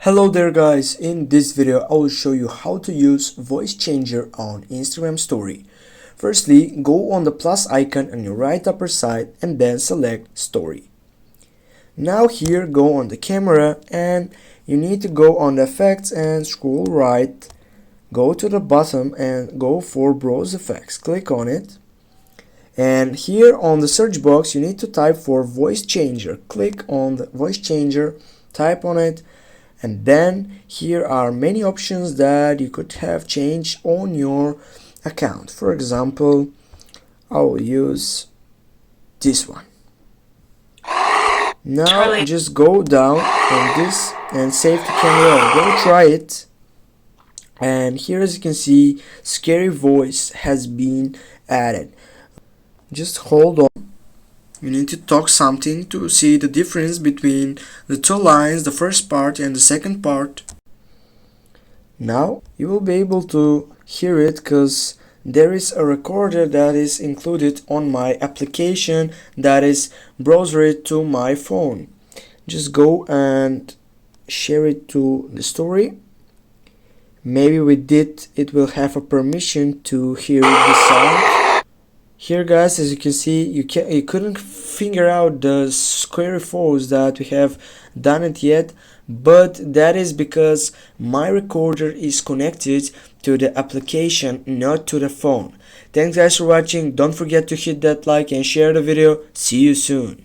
Hello there guys, in this video I will show you how to use voice changer on Instagram story. Firstly, go on the plus icon on your right upper side and then select story. Now here go on the camera and you need to go on the effects and scroll right, go to the bottom and go for browse effects, click on it. And here on the search box you need to type for voice changer, click on the voice changer, type on it. And then here are many options that you could have changed on your account. For example, I will use this one. Now just go down on this and save the camera. Go try it. And here, as you can see, scary voice has been added. Just hold on. You need to talk something to see the difference between the two lines, the first part and the second part. Now you will be able to hear it because there is a recorder that is included on my application that is browsered to my phone. Just go and share it to the story. Maybe with it will have a permission to hear the sound. Here guys, as you can see, you couldn't figure out the scary photos that we have done it yet, but that is because my recorder is connected to the application, not to the phone. Thanks guys for watching. Don't forget to hit that like and share the video. See you soon.